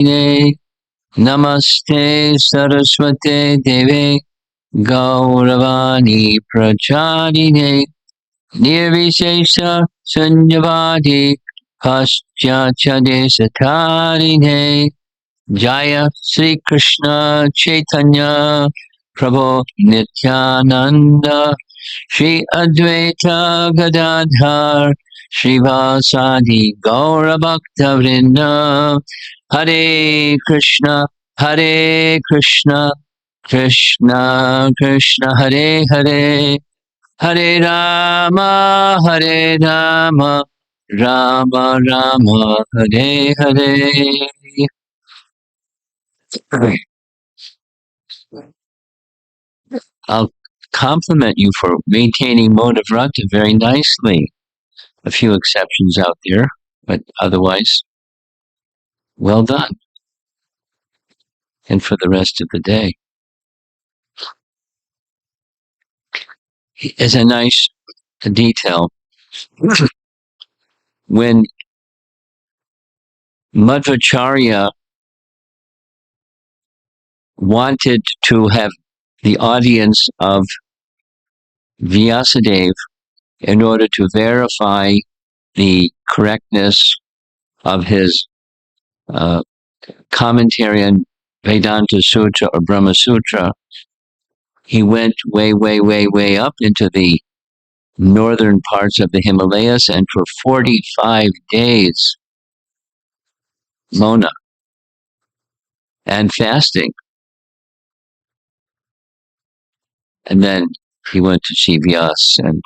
Namaste Saraswate Deve Gauravani Pracharine Nirvishesha Sunyavadi Paschachadeshatarine Jaya Sri Krishna Chaitanya Prabhu Nityananda Shri Advaita Gadadhar Srivasadi Gaura Bhakta Vrinda Hare Krishna Hare Krishna Krishna Krishna Hare Hare Hare Rama Rama Rama Hare Hare. I'll compliment you for maintaining mode of rata very nicely. A few exceptions out there, but otherwise, well done. And for the rest of the day. As a nice detail, when Madhvacharya wanted to have the audience of Vyasadeva in order to verify the correctness of his commentary on Vedanta Sutra or Brahma Sutra, he went way, way, way, way up into the northern parts of the Himalayas, and for 45 days, Mona and fasting. And then he went to see Vyas, and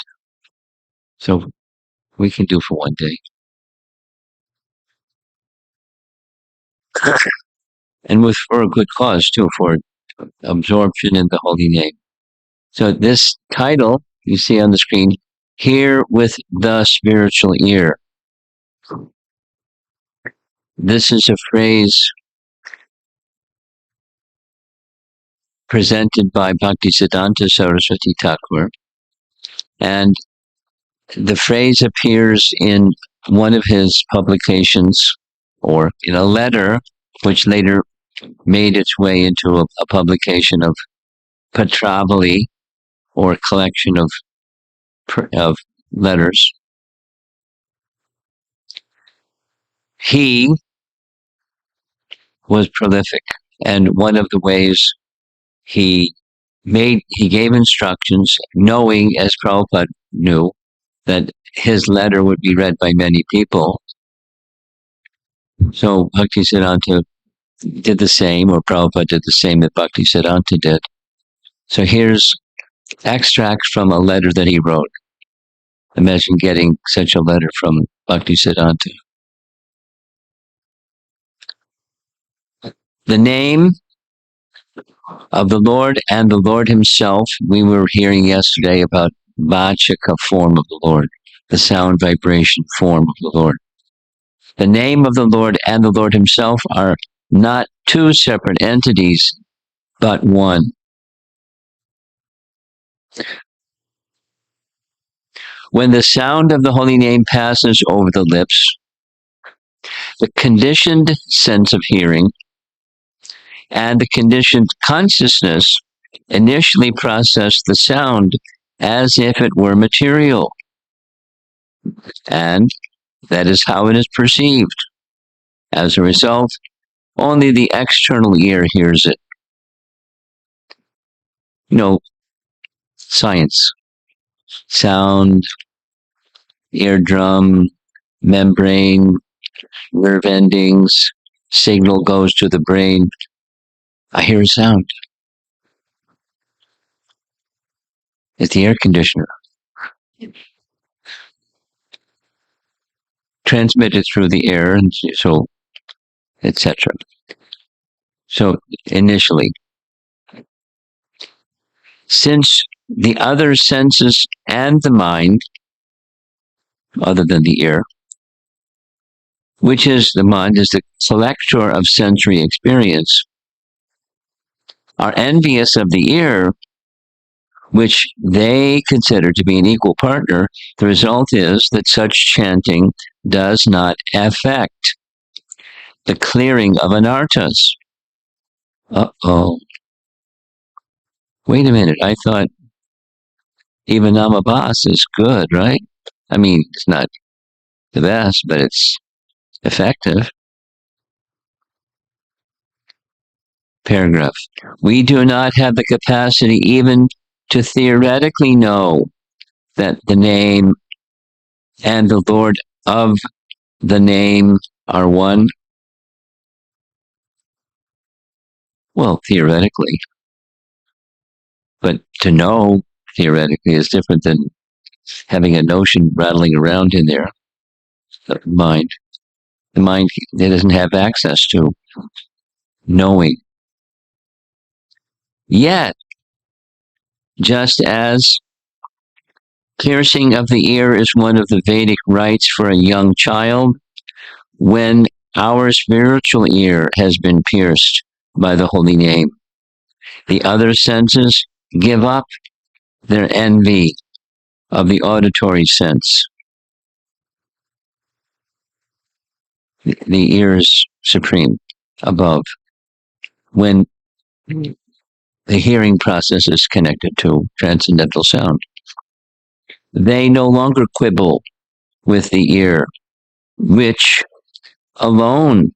so we can do for one day. And for a good cause, too, for absorption in the holy name. So this title you see on the screen, Hear with the Spiritual Ear. This is a phrase presented by Bhaktisiddhanta Saraswati Thakur, and the phrase appears in one of his publications, or in a letter, which later made its way into a publication of Patravali, or collection of letters. He was prolific, and one of the ways he gave instructions, knowing, as Prabhupada knew, that his letter would be read by many people. So Bhaktisiddhanta did the same, or Prabhupada did the same that Bhaktisiddhanta did. So here's extracts from a letter that he wrote. Imagine getting such a letter from Bhaktisiddhanta. The name of the Lord and the Lord himself, we were hearing yesterday about Vachaka form of the Lord, the sound vibration form of the Lord. The name of the Lord and the Lord himself are not two separate entities, but one. When the sound of the holy name passes over the lips, the conditioned sense of hearing and the conditioned consciousness initially process the sound as if it were material. And that is how it is perceived. As a result, only the external ear hears it. Science. Sound, eardrum, membrane, nerve endings, signal goes to the brain. I hear a sound. It's the air conditioner. Transmitted through the air, and so, etc. So initially, since the other senses and the mind, other than the ear, which is the mind, is the collector of sensory experience, are envious of the ear, which they consider to be an equal partner, the result is that such chanting does not affect the clearing of anarthas. Uh-oh. Wait a minute. I thought even Namabas is good, right? I mean, it's not the best, but it's effective. Paragraph. We do not have the capacity even to theoretically know that the name and the Lord of the name are one. Well, theoretically, but to know theoretically is different than having a notion rattling around in there. The mind, it doesn't have access to knowing. Yet, just as piercing of the ear is one of the Vedic rites for a young child, when our spiritual ear has been pierced by the holy name, the other senses give up their envy of the auditory sense. The ear is supreme above. When the hearing process is connected to transcendental sound, they no longer quibble with the ear, which alone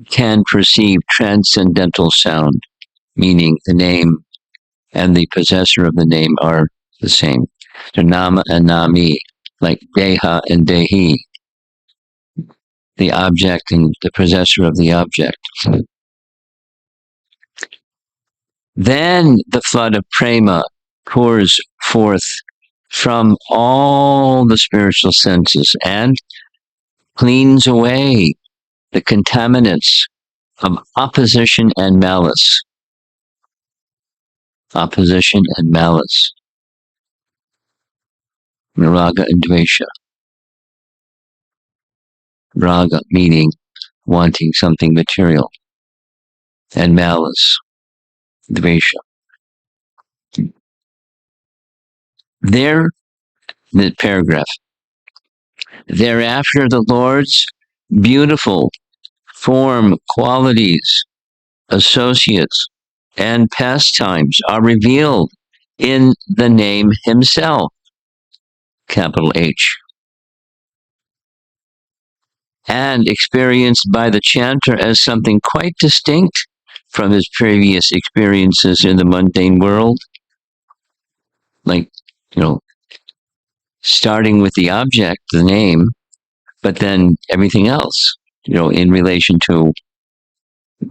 can perceive transcendental sound, meaning the name and the possessor of the name are the same. So nama and nami, like deha and dehi, the object and the possessor of the object. Then the flood of prema pours forth from all the spiritual senses and cleans away the contaminants of opposition and malice. Opposition and malice. Raga and dvesha. Raga meaning wanting something material, and malice, dvesha. There, the paragraph. Thereafter, the Lord's beautiful form, qualities, associates, and pastimes are revealed in the name himself, capital H, and experienced by the chanter as something quite distinct from his previous experiences in the mundane world. Like, starting with the object, the name, but then everything else, in relation to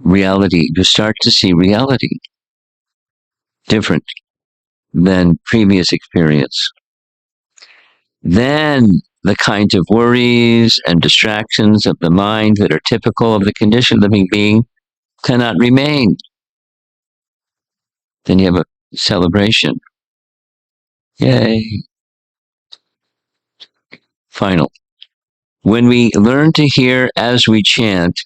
reality. You start to see reality different than previous experience. Then the kinds of worries and distractions of the mind that are typical of the conditioned living being cannot remain. Then you have a celebration. Yay. Final. When we learn to hear as we chant,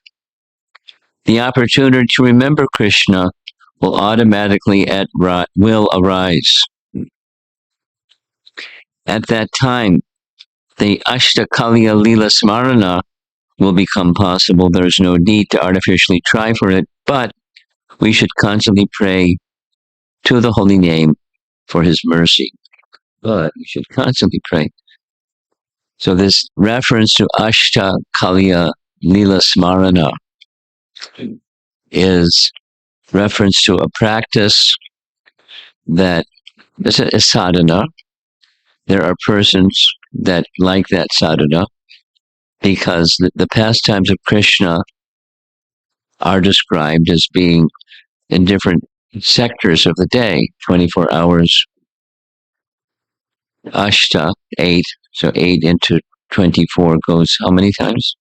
the opportunity to remember Krishna will automatically will arise. At that time, the Ashtakaliya Lila Smarana will become possible. There's no need to artificially try for it, but we should constantly pray to the holy name for his mercy. But we should constantly pray. So this reference to Ashtakaliya Lila Smarana is reference to a practice that is a sadhana. There are persons that like that sadhana because the pastimes of Krishna are described as being in different sectors of the day, 24 hours. Ashta, 8, so 8 into 24 goes how many times?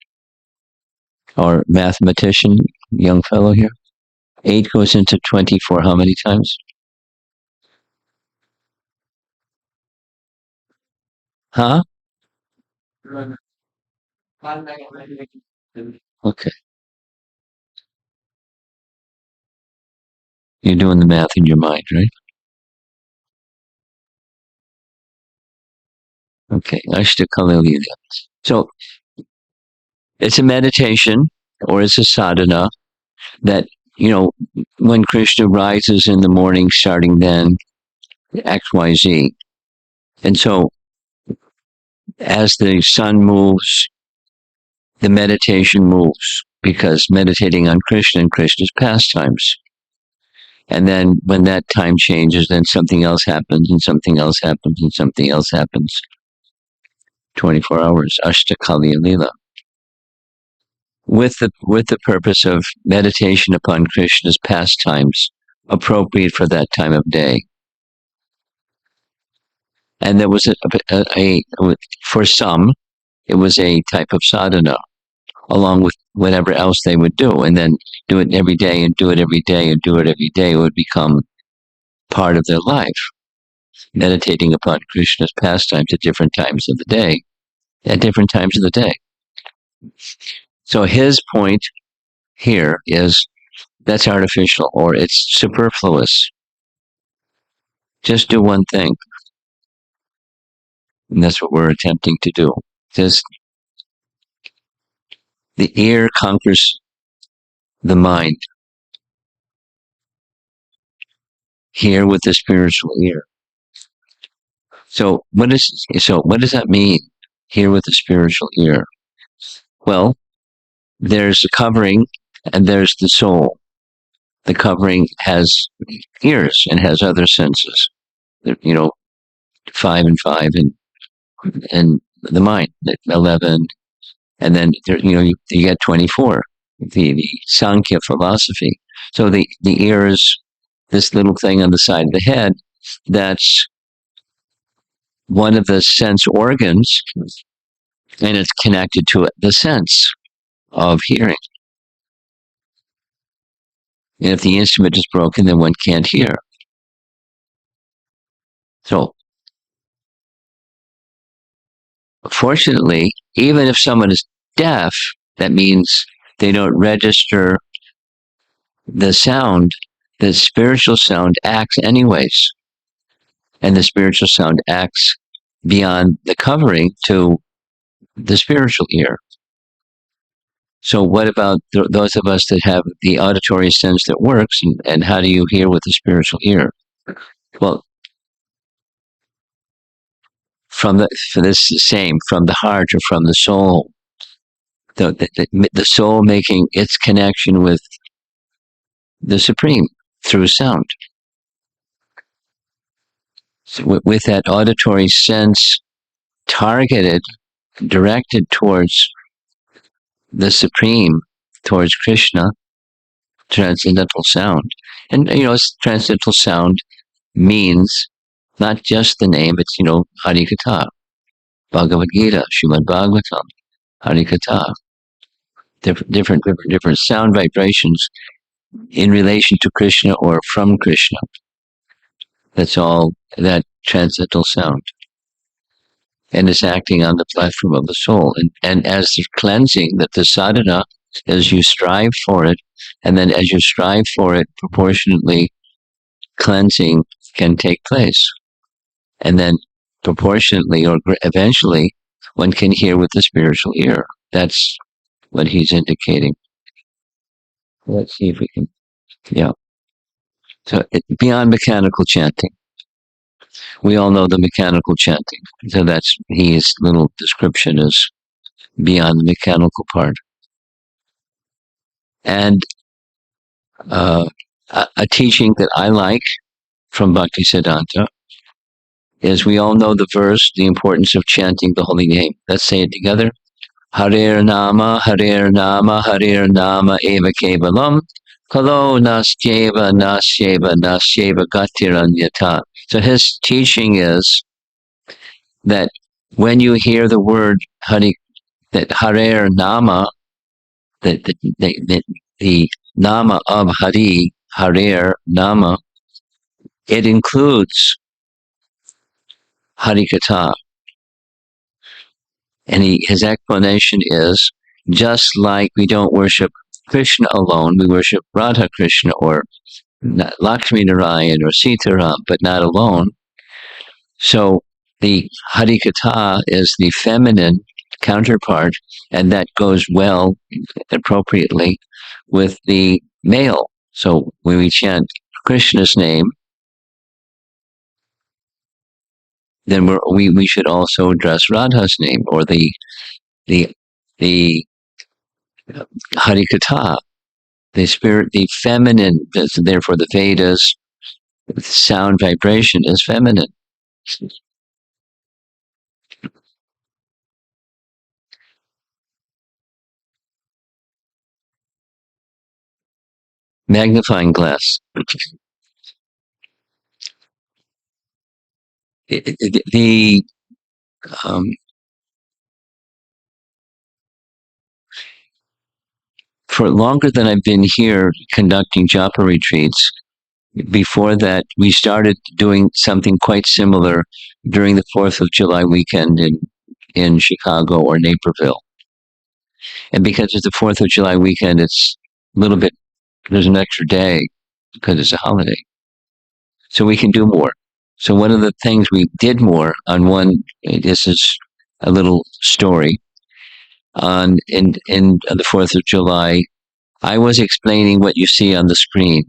Our mathematician, young fellow here? 8 goes into 24 how many times? Huh? Okay. You're doing the math in your mind, right? Okay. Ashta Kalilya. So it's a meditation or it's a sadhana that, when Krishna rises in the morning, starting then, XYZ. And so as the sun moves, the meditation moves, because meditating on Krishna and Krishna's pastimes. And then when that time changes, then something else happens, and something else happens, and something else happens. 24 hours, Ashtakali Lila. With the purpose of meditation upon Krishna's pastimes, appropriate for that time of day. And there was for some, it was a type of sadhana, along with whatever else they would do, and then do it every day, and do it every day, and do it every day. It would become part of their life, meditating upon Krishna's pastimes at different times of the day, So his point here is that's artificial, or it's superfluous. Just do one thing. And that's what we're attempting to do. Just the ear conquers the mind. Hear with the spiritual ear. So what does that mean? Hear with the spiritual ear. Well, there's the covering and there's the soul. The covering has ears and has other senses. 5 and 5, and the mind, 11, and then you get 24. The Sankhya philosophy. So the ear is this little thing on the side of the head that's one of the sense organs, and it's connected to the sense of hearing. And if the instrument is broken, then one can't hear. So, fortunately, even if someone is deaf, that means they don't register the sound. The spiritual sound acts anyways. And the spiritual sound acts beyond the covering to the spiritual ear. So what about those of us that have the auditory sense that works, and how do you hear with the spiritual ear? Well, for this is the same, from the heart or from the soul. The soul making its connection with the Supreme through sound. So with that auditory sense targeted, directed towards the Supreme, towards Krishna, transcendental sound. And, transcendental sound means not just the name, it's, Harikatha, Bhagavad Gita, Srimad Bhagavatam, Harikatha. Different sound vibrations in relation to Krishna or from Krishna. That's all that transcendental sound. And it's acting on the platform of the soul. And as the cleansing, that the sadhana, as you strive for it, and then as you strive for it, proportionately cleansing can take place. And then proportionately or eventually, one can hear with the spiritual ear. That's what he's indicating. Let's see if we can, yeah. So beyond mechanical chanting. We all know the mechanical chanting. So that's his little description is beyond the mechanical part. And a teaching that I like from Bhaktisiddhanta is, we all know the verse, the importance of chanting the holy name. Let's say it together. Harer Nama, Harer Nama, Harer Nama Eva Kevalam, Kalo Nasyeva, Nasyeva, Nasyeva Gatiranyata. So his teaching is that when you hear the word Hari, that Harer Nama, the Nama of Hari, Harer Nama, it includes Harikatha. And his explanation is, just like we don't worship Krishna alone, we worship Radha Krishna or Lakshmi Narayan or Sitaram, but not alone. So the Harikatha is the feminine counterpart, and that goes well, appropriately, with the male. So when we chant Krishna's name, then we should also address Radha's name, or the the Harikatha, the spirit, the feminine. Therefore, the Vedas, sound vibration is feminine. Magnifying glass. The um, for longer than I've been here conducting Japa retreats, before that, we started doing something quite similar during the 4th of July weekend in Chicago or Naperville. And because it's the 4th of July weekend, it's a little bit, there's an extra day because it's a holiday. So we can do more. So one of the things we did more on one, this is a little story, on in the 4th of July, I was explaining what you see on the screen.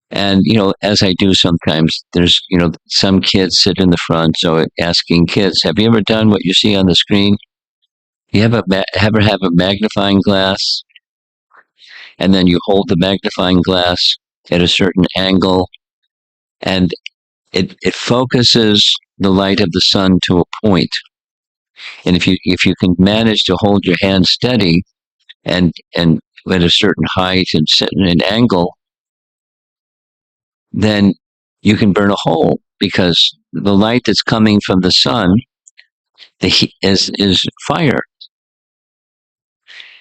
And, as I do sometimes, there's, some kids sit in the front. So asking kids, have you ever done what you see on the screen? You ever have a magnifying glass? And then you hold the magnifying glass at a certain angle, and it focuses the light of the sun to a point. And if you can manage to hold your hand steady and at a certain height and set in an angle, then you can burn a hole, because the light that's coming from the sun is fire,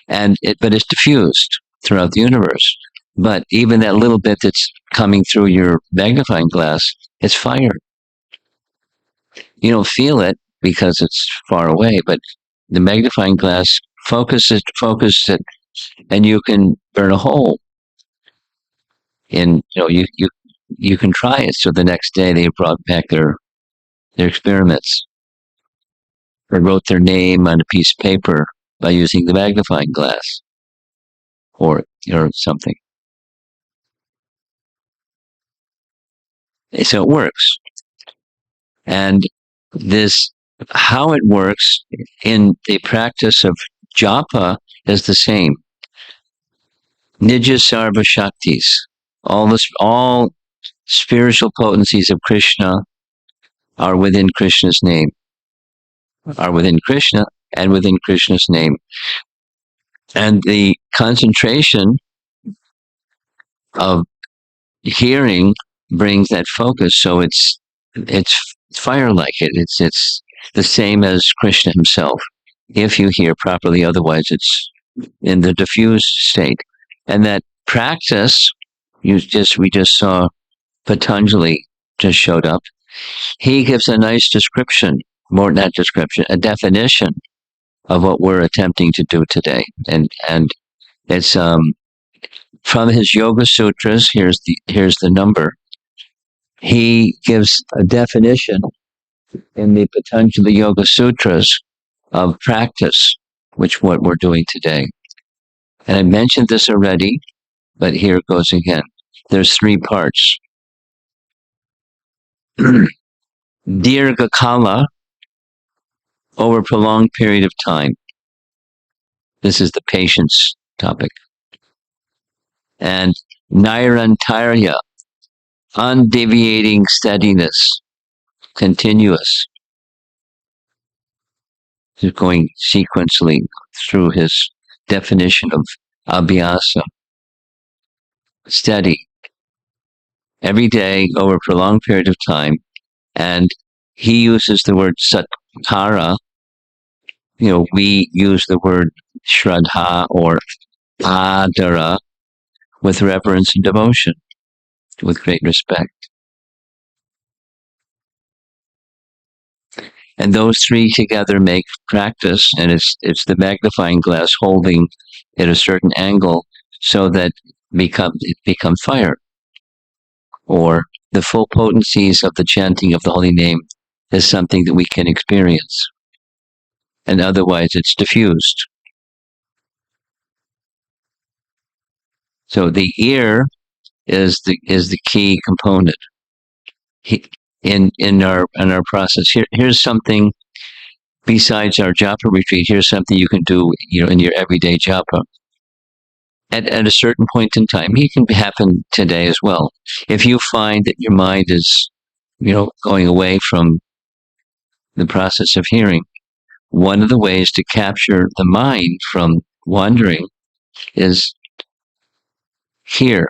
but it's diffused throughout the universe. But even that little bit that's coming through your magnifying glass, it's fire. You don't feel it because it's far away, but the magnifying glass focuses it, and you can burn a hole. And you can try it. So the next day they brought back their experiments, or wrote their name on a piece of paper by using the magnifying glass, or something. So it works. And this, how it works in the practice of japa, is the same. Nija Sarva Shaktis, all spiritual potencies of Krishna are within Krishna's name, are within Krishna and within Krishna's name. And the concentration of hearing brings that focus. So it's fire like it. It's the same as Krishna himself, if you hear properly. Otherwise, it's in the diffused state. And that practice, we just saw Patanjali just showed up. He gives a nice description, not description, a definition of what we're attempting to do today. And it's from his Yoga Sutras. Here's the number. He gives a definition in the Patanjali Yoga Sutras of practice, which what we're doing today. And I mentioned this already, but here it goes again. There's 3 parts. Dirgha Kala, over a prolonged period of time. This is the patience topic. And Nairantarya, undeviating steadiness, continuous. He's going sequentially through his definition of abhyasa. Steady. Every day over a prolonged period of time. And he uses the word satkara. We use the word shraddha or adara, with reverence and devotion, with great respect. And those 3 together make practice, and it's the magnifying glass holding at a certain angle so that it becomes fire, or the full potencies of the chanting of the holy name is something that we can experience. and otherwise it's diffused. So the ear is the key component in our process. Here's something besides our Japa retreat. Here's something you can do, in your everyday Japa. At a certain point in time, it can happen today as well. If you find that your mind is, going away from the process of hearing, one of the ways to capture the mind from wandering is hear.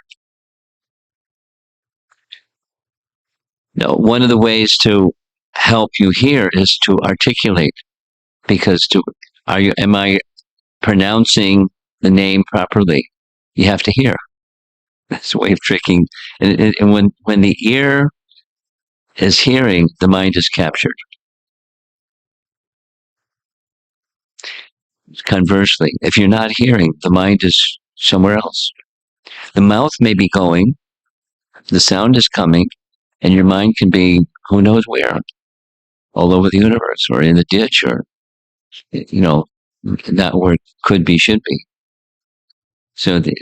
No, one of the ways to help you hear is to articulate, because am I pronouncing the name properly? You have to hear. That's a way of tricking. And when the ear is hearing, the mind is captured. Conversely, if you're not hearing, the mind is somewhere else. The mouth may be going, the sound is coming, and your mind can be who knows where, all over the universe, or in the ditch, or, not where it could be, should be. So the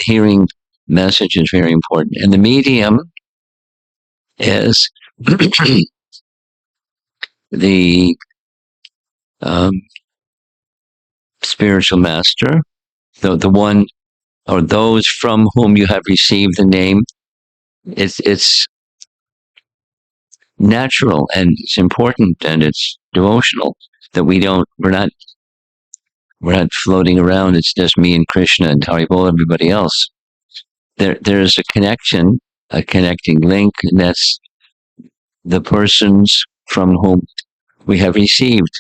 hearing message is very important. And the medium is the spiritual master, the one or those from whom you have received the name. It's natural and it's important and it's devotional that we're not floating around. It's just me and Krishna and Haribol, everybody else. There's a connection, a connecting link, and that's the persons from whom we have received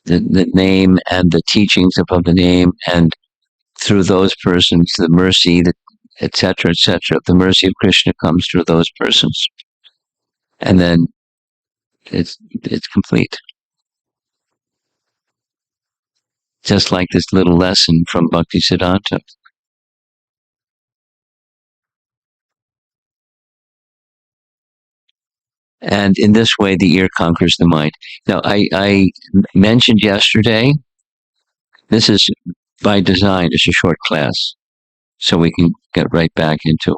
the name and the teachings above the name, and through those persons, the mercy, etc., etc. The mercy of Krishna comes through those persons, and then it's complete. Just like this little lesson from Bhaktisiddhanta. And in this way, the ear conquers the mind. Now, I mentioned yesterday, this is by design. It's a short class, so we can get right back into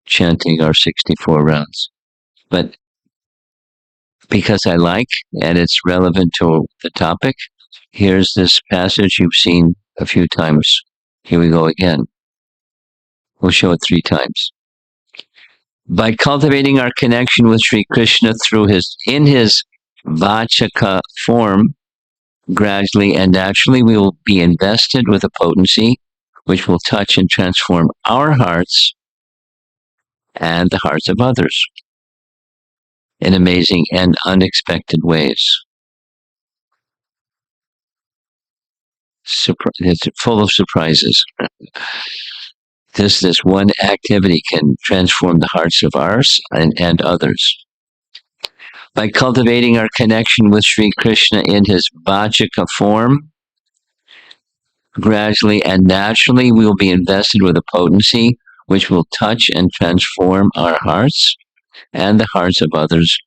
chanting our 64 rounds. But because I like, and it's relevant to the topic, here's this passage you've seen a few times. Here we go again. We'll show it 3 times. By cultivating our connection with Sri Krishna in his Vachaka form, gradually and naturally we will be invested with a potency which will touch and transform our hearts and the hearts of others in amazing and unexpected ways. It's full of surprises. This one activity can transform the hearts of ours and others. By cultivating our connection with Sri Krishna in his Vachaka form, gradually and naturally we will be invested with a potency which will touch and transform our hearts and the hearts of others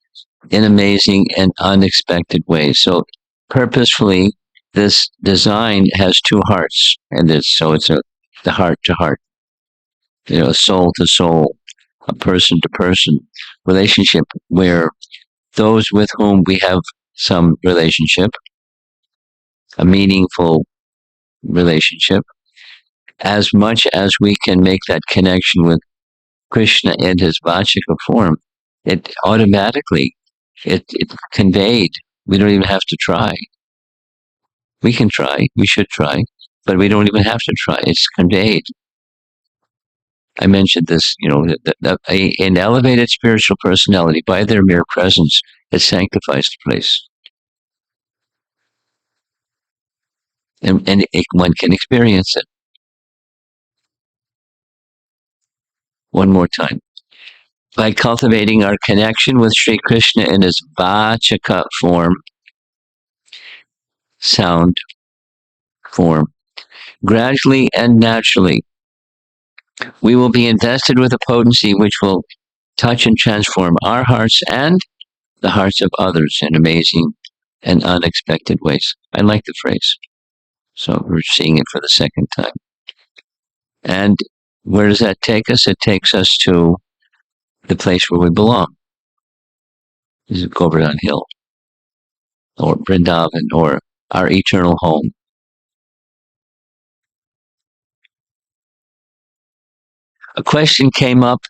in amazing and unexpected ways. So purposefully, this design has 2 hearts, and it's the heart to heart, soul to soul, a person to person relationship, where those with whom we have some relationship, a meaningful relationship, as much as we can make that connection with Krishna in his Vachika form, it automatically, it's conveyed. We don't even have to try. We can try, we should try, but we don't even have to try. It's conveyed. I mentioned this, an elevated spiritual personality, by their mere presence, it sanctifies the place. And one can experience it. One more time. By cultivating our connection with Sri Krishna in his Vachaka form, sound form, gradually and naturally, we will be invested with a potency which will touch and transform our hearts and the hearts of others in amazing and unexpected ways. I like the phrase. So we're seeing it for the second time. And where does that take us? It takes us to the place where we belong. This is Govardhan Hill or Vrindavan or our eternal home. A question came up.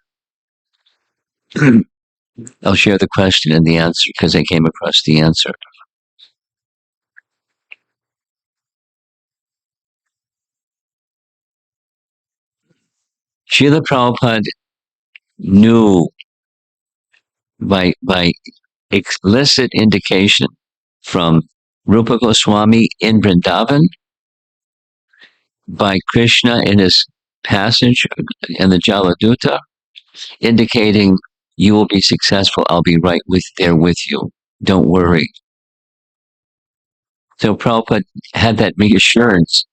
I'll share the question and the answer because I came across the answer. Srila Prabhupada knew by explicit indication from Rupa Goswami in Vrindavan, by Krishna in his passage in the Jaladuta, indicating you will be successful. I'll be right there with you. Don't worry. So Prabhupada had that reassurance.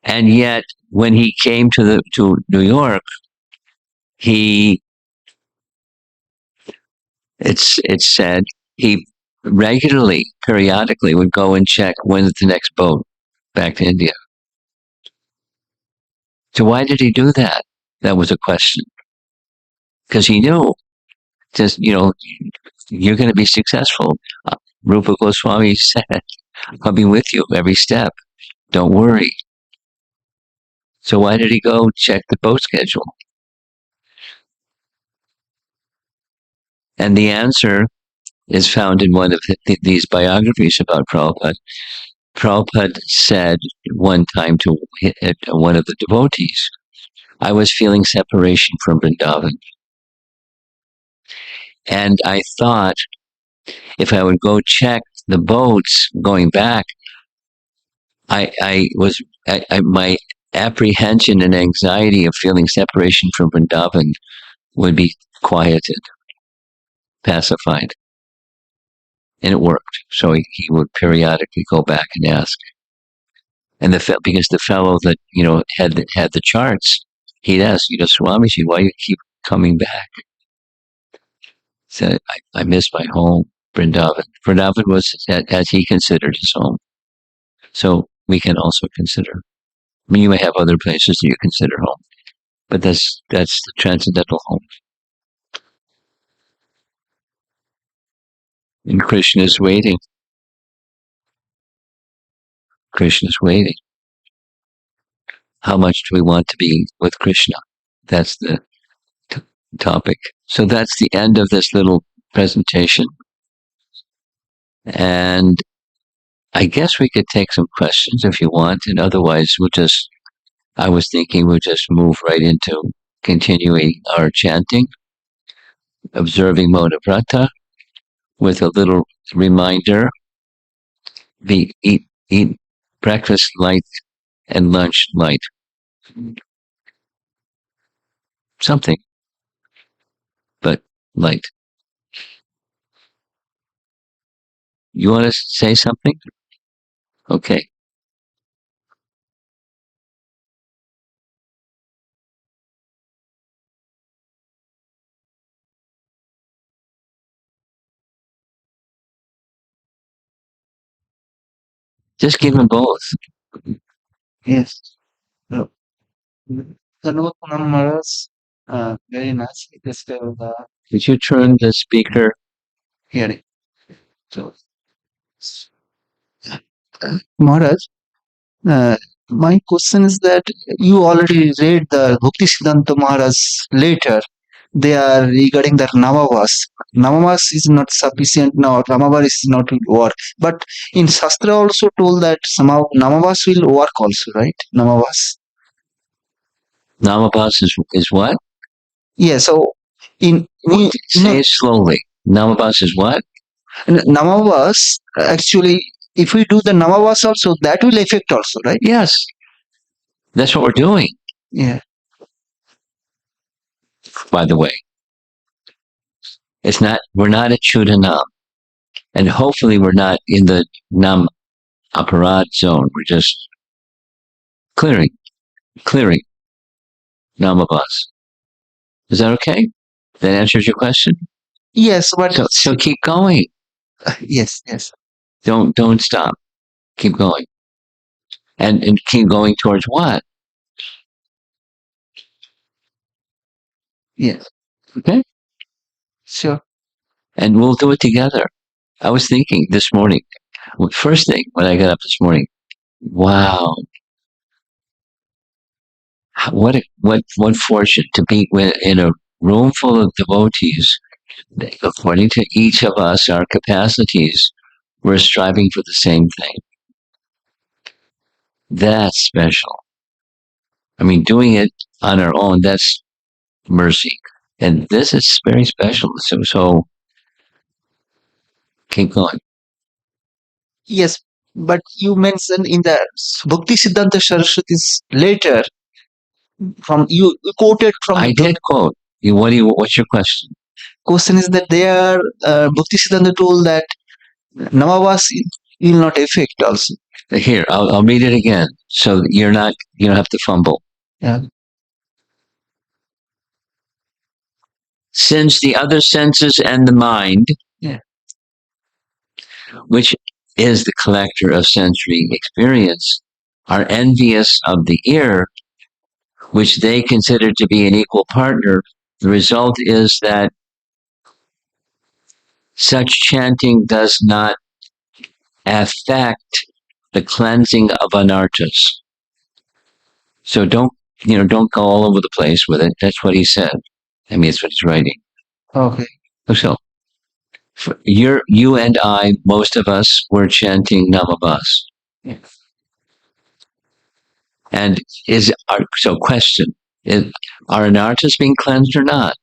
And yet, when he came to New York, it's said he regularly, periodically, would go and check when's the next boat back to India. So why did he do that? That was a question. Because he knew, just you're going to be successful. Rupa Goswami said, "I'll be with you every step. Don't worry." So why did he go check the boat schedule? And the answer is found in one of these biographies about Prabhupada. Prabhupada said one time to one of the devotees, I was feeling separation from Vrindavan. And I thought if I would go check the boats going back, my apprehension and anxiety of feeling separation from Vrindavan would be quieted, pacified. And it worked. So he would periodically go back and ask. And because the fellow that had the charts, he'd ask, Swamiji, why you keep coming back? Said, I miss my home, Vrindavan. Vrindavan was as he considered his home. So we can also consider. I mean, you may have other places that you consider home, but that's the transcendental home. And Krishna is waiting. Krishna is waiting. How much do we want to be with Krishna? That's the topic. So that's the end of this little presentation. And I guess we could take some questions if you want, and otherwise I was thinking we'll just move right into continuing our chanting, observing Mona Vrata, with a little reminder, eat breakfast light and lunch light. Something, but light. You want to say something? Okay. Just give them both. Yes. So, Hello, Maharaj. Very nice. Just Could you turn the speaker? hearing. So, Maharaj, uh, my question is that you already read the Bhakti Siddhanta Maharaj later. They are regarding the Namavas. Namavas is not sufficient now. Namavas is not will work. But in Shastra also told that somehow Namavas will work also, right? Namavas. Namabas is what? Yeah. So Say it slowly. Namabas is what? Namavas, actually, if we do the Namavas also, that will affect also, right? Yes. That's what we're doing, Yeah. by the way. We're not at Chudanam. And hopefully we're not in the Nam Aparad zone. We're just clearing Namabas. Is that okay? That answers your question? Yes, but So keep going. Yes, yes, Don't stop. Keep going. And keep going towards what? yes, Okay? sure. And we'll do it together. I was thinking this morning, first thing when I got up this morning, wow, what fortune to be in a room full of devotees. According to each of us, our capacities, we're striving for the same thing. That's special. I mean, doing it on our own, that's mercy. And this is very special. So keep going. Yes, but you mentioned in the Bhakti Siddhanta Saraswati's later from you quoted from I the book. did quote. What's your question? Question is that they are Bhakti Siddhanta told that Namavas will not affect also. Here, I'll read it again. So you don't have to fumble. Yeah. Since the other senses and the mind, Yeah. which is the collector of sensory experience, are envious of the ear, which they consider to be an equal partner, the result is that such chanting does not affect the cleansing of anartas. So don't go all over the place with it. That's what he said. I mean, it's what he's writing. Okay. So you and I, most of us, were chanting Namavas. Yeah. And so question, are anartas being cleansed or not?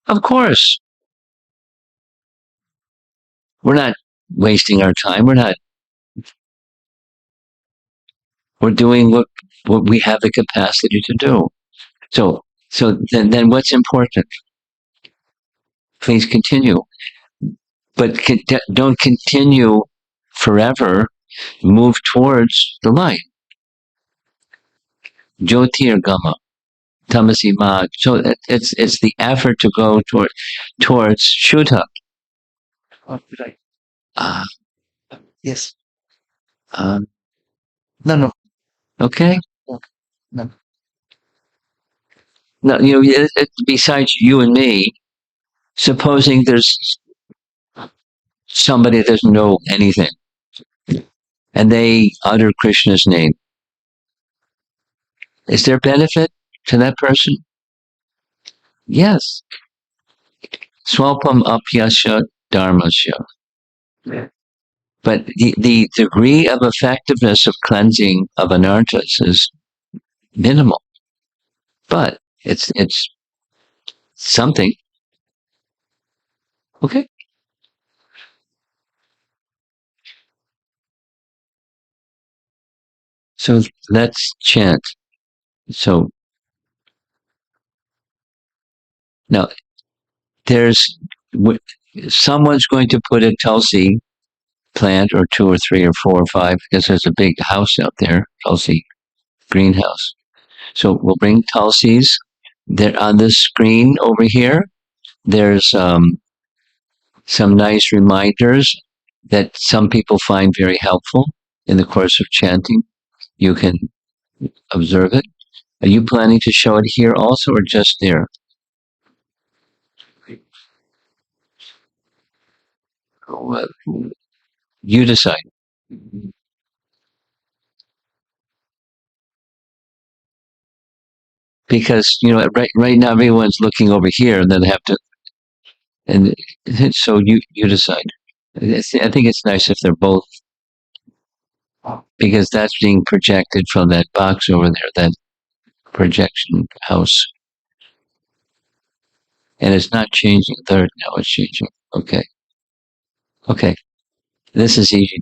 Of course. We're not wasting our time. We're doing what we have the capacity to do. So then what's important? Please continue. But don't continue forever. Move towards the light. Jyotirgama, tamasi mag. So it's the effort to go towards Shuddha. Oh, right. Uh, Yes. um, No, no. okay. Okay. No. Now, besides you and me, supposing there's somebody that doesn't know anything and they utter Krishna's name, is there benefit to that person? Yes. Swalpam apyasya dharmasya. But the degree of effectiveness of cleansing of anarthas is minimal. But it's something. Okay. So let's chant. So now there's someone's going to put a Tulsi plant or two or three or four or five because there's a big house out there, Tulsi greenhouse. So we'll bring Tulsis. There on this screen over here. There's some nice reminders that some people find very helpful in the course of chanting. You can observe it. Are you planning to show it here also or just there? Well, you decide. Because, right now everyone's looking over here and then they have to, and so you decide. I think it's nice if they're both, because that's being projected from that box over there, that projection house. And it's not changing third now, it's changing. Okay. Okay. This is easy,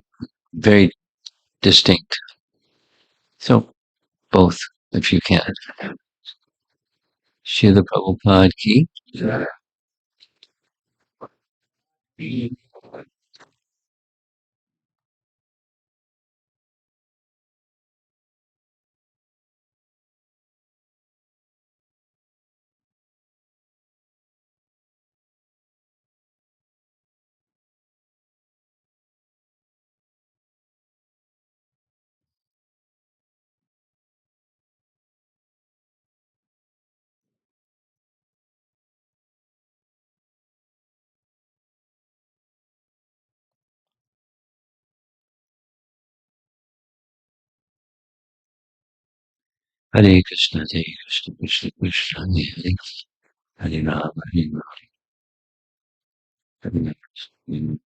very distinct. So both, if you can. Srila Prabhupada ki. Hare Krishna, Krishna Krishna, Hare Hare Rama, Hare Rama, Hare Rama.